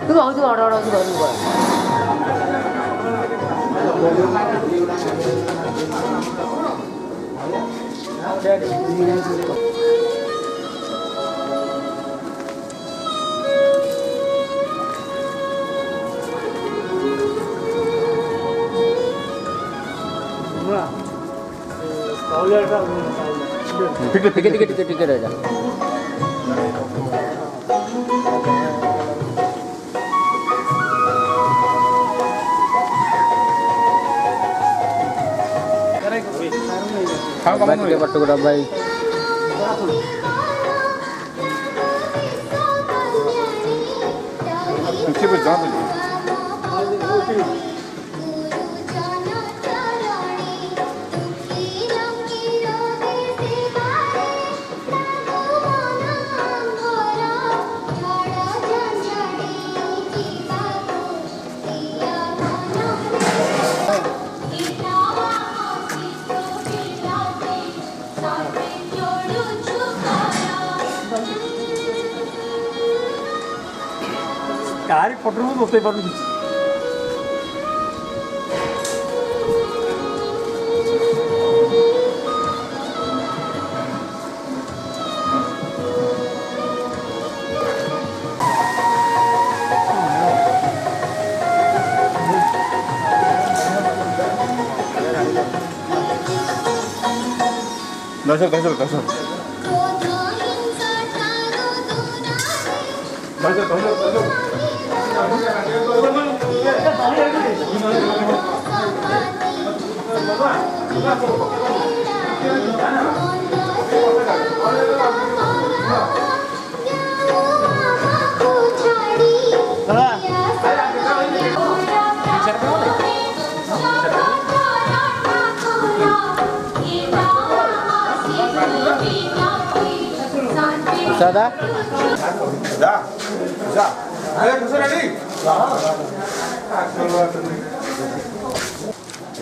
이거 어디가 알아, 어디가 어디가. Ticket है पट्टुकुटा भाई car photo में दोस्ते पर दस Sada? जा अरे कसं रेडी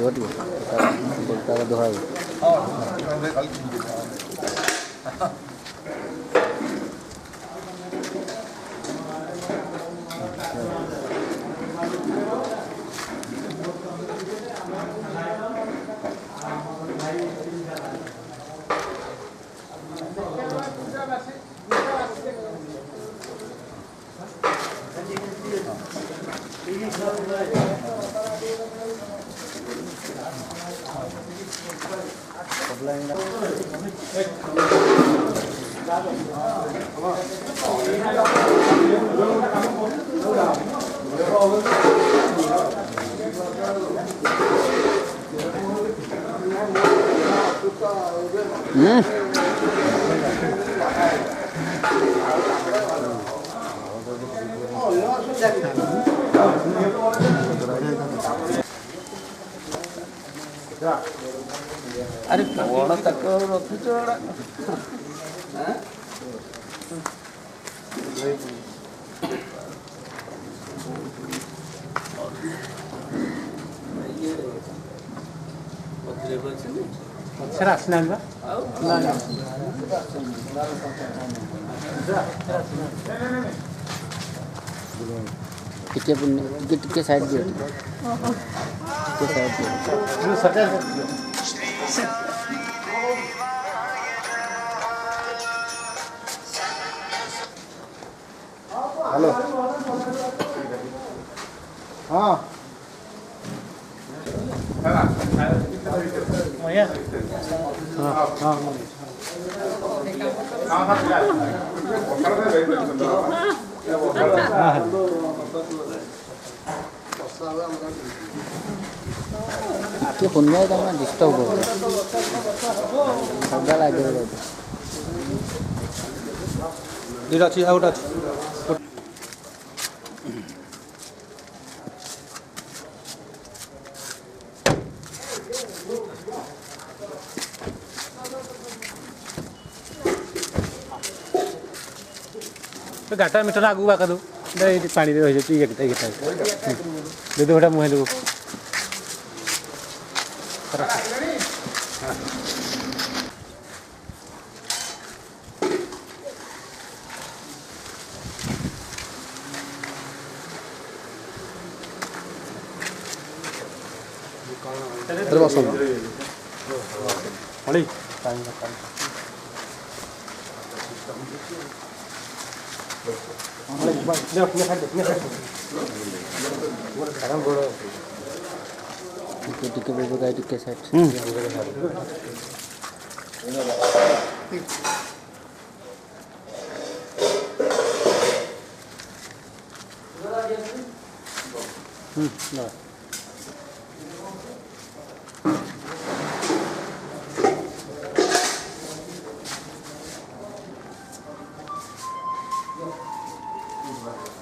रोटी बोलता का दोहा अरे कौन तक रोटी चोड़ा सर स्नान का टिके पुण्य टिके साइड दियो टिके साइड दियो जो सटर हेलो हाँ भैया हाँ हाँ आपके फोन में तो मैं डिस्टर्ब हो गया सदा लगे ये अच्छी आउट अच्छी गाटा मीटर आगू बाका दो पानी दे ये दे दो मुहे दो ଏରେ ବସନ୍ତୁ ହଳି ଟିକେ ବେବୁ ଗାଇ ଟିକେ ସାଇଟ୍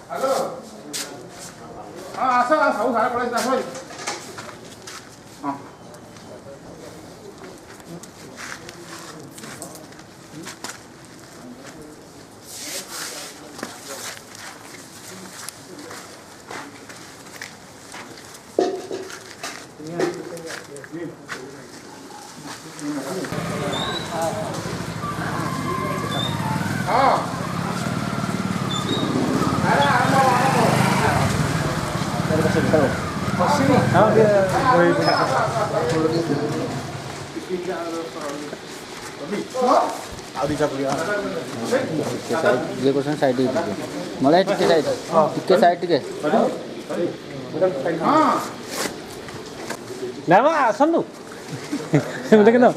ହ୍ୟାଲୋ ହଁ ଆସ ସବୁ ସାରା ପଳେଇ ଆସ ଭାଇ ହଁ ହଁ ये क्वेश्चन साइड मलाई टिके साइड टिके ନା ମ ଆସନ୍ତୁ ଏମିତି କିନ୍ତୁ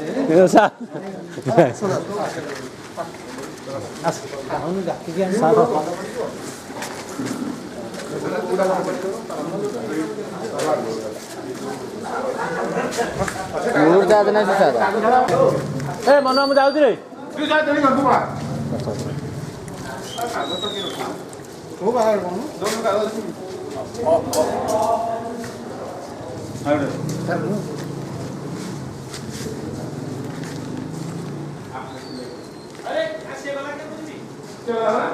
मूड दाद नहीं सादा ଏ ମନ ମୁଁ ଯାଉଛି ରେ ତୁ ଯା ଦେଣି ଗବୁ ପା ତୁ ବାହାର କୋନ ଦୋନ କାଗଜ ଆରେ ଆସିଏ वाला के बुझी चला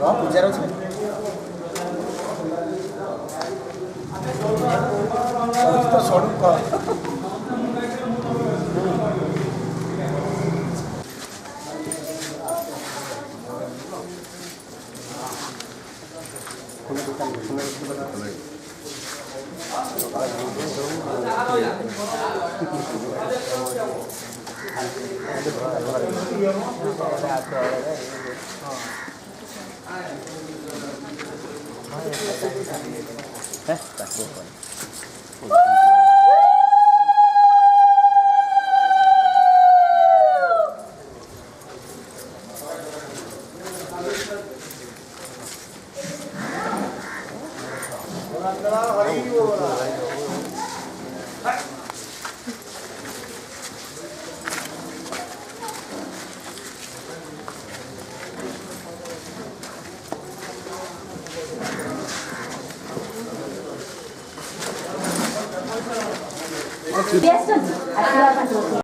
हां पूजा रहा Yes, sir.